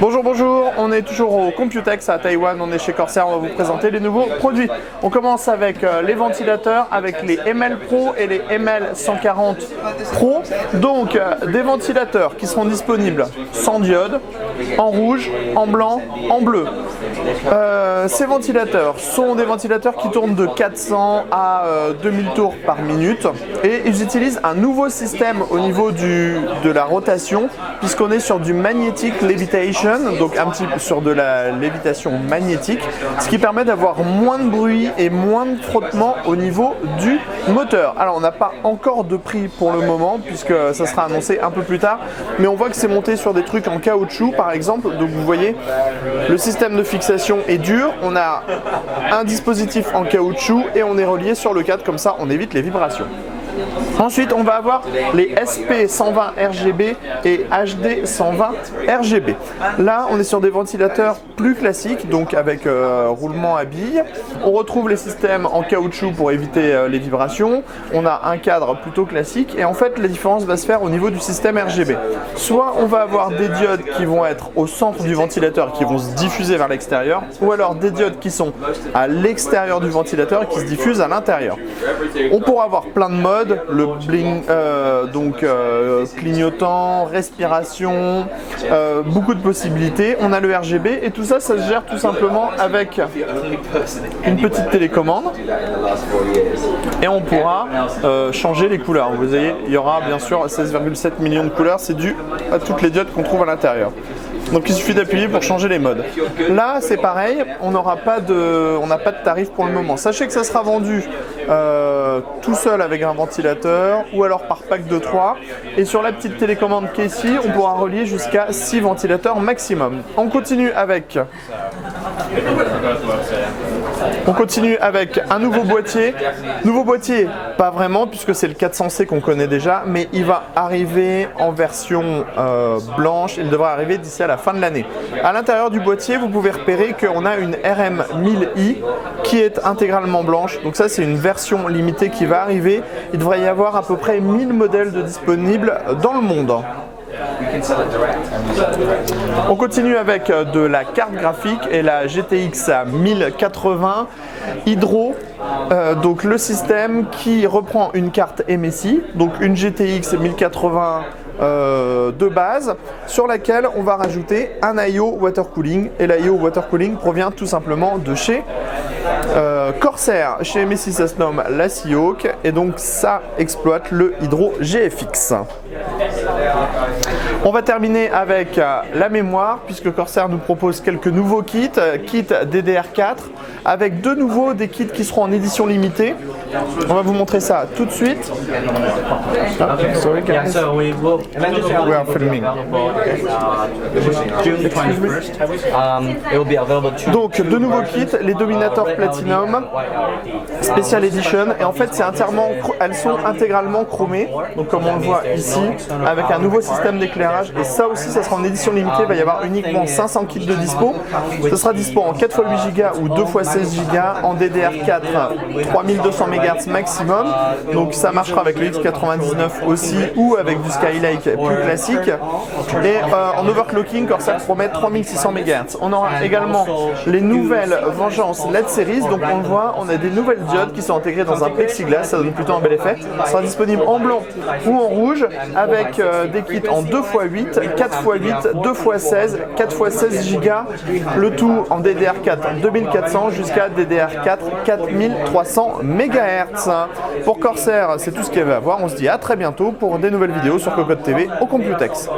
Bonjour, bonjour, on est toujours au Computex à Taïwan, on est chez Corsair, on va vous présenter les nouveaux produits. On commence avec les ventilateurs, avec les ML Pro et les ML 140 Pro. Donc des ventilateurs qui seront disponibles sans diode, en rouge, en blanc, en bleu. Ces ventilateurs sont des ventilateurs qui tournent de 400 à 2000 tours par minute et ils utilisent un nouveau système au niveau de la rotation puisqu'on est sur du magnetic levitation, donc un petit peu sur de la lévitation magnétique, ce qui permet d'avoir moins de bruit et moins de frottement au niveau du moteur. Alors on n'a pas encore de prix pour le moment puisque ça sera annoncé un peu plus tard, mais on voit que c'est monté sur des trucs en caoutchouc par exemple, donc vous voyez le système de fixation est dur, on a un dispositif en caoutchouc et on est relié sur le cadre, comme ça on évite les vibrations. Ensuite, on va avoir les SP120 RGB et HD120 RGB. Là, on est sur des ventilateurs plus classiques, donc avec roulement à billes. On retrouve les systèmes en caoutchouc pour éviter les vibrations. On a un cadre plutôt classique et en fait, la différence va se faire au niveau du système RGB. Soit on va avoir des diodes qui vont être au centre du ventilateur et qui vont se diffuser vers l'extérieur, ou alors des diodes qui sont à l'extérieur du ventilateur et qui se diffusent à l'intérieur. On pourra avoir plein de modes. Le bling, clignotant, respiration, beaucoup de possibilités. On a le RGB et tout ça, ça se gère tout simplement avec une petite télécommande et on pourra changer les couleurs. Vous voyez, il y aura bien sûr 16,7 millions de couleurs, c'est dû à toutes les diodes qu'on trouve à l'intérieur. Donc il suffit d'appuyer pour changer les modes. Là c'est pareil, on n'a pas de tarif pour le moment. Sachez que ça sera vendu tout seul avec un ventilateur ou alors par pack de 3. Et sur la petite télécommande qui est ici, on pourra relier jusqu'à 6 ventilateurs maximum. On continue avec un nouveau boîtier. Nouveau boîtier, pas vraiment puisque c'est le 400C qu'on connaît déjà, mais il va arriver en version blanche. Il devrait arriver d'ici à la fin de l'année. À l'intérieur du boîtier, vous pouvez repérer qu'on a une RM1000i qui est intégralement blanche. Donc ça, c'est une version limitée qui va arriver. Il devrait y avoir à peu près 1000 modèles de disponibles dans le monde. On continue avec de la carte graphique et la GTX 1080 Hydro, donc le système qui reprend une carte MSI, donc une GTX 1080 de base sur laquelle on va rajouter un I/O water cooling et l'I/O water cooling provient tout simplement de chez Corsair. Chez MSI ça se nomme la Seahawk et donc ça exploite le Hydro GFX. On va terminer avec la mémoire puisque Corsair nous propose quelques nouveaux kits DDR4 avec de nouveau des kits qui seront en édition limitée. On va vous montrer ça tout de suite. We are filming. Donc de nouveaux kits, les Dominator Platinum Special Edition et en fait elles sont intégralement chromées, donc comme on le voit ici, avec un nouveau système d'éclairage et ça aussi ça sera en édition limitée, il va y avoir uniquement 500 kits de dispo. Ce sera dispo en 4x8 Go ou 2x16 Go en DDR4 3200 MHz maximum, donc ça marchera avec le X99 aussi ou avec du Skylake plus classique et en overclocking Corsair promet 3600 MHz. On aura également les nouvelles Vengeance LED Series, donc on le voit, on a des nouvelles diodes qui sont intégrées dans un plexiglas, ça donne plutôt un bel effet. Ça sera disponible en blanc ou en rouge avec des kits en 2x8, 4x8, 2x16, 4x16 Go, le tout en DDR4 2400 jusqu'à DDR4 4300 MHz. Pour Corsair, c'est tout ce qu'il y avait à voir. On se dit à très bientôt pour des nouvelles vidéos sur Cocotte TV au Computex.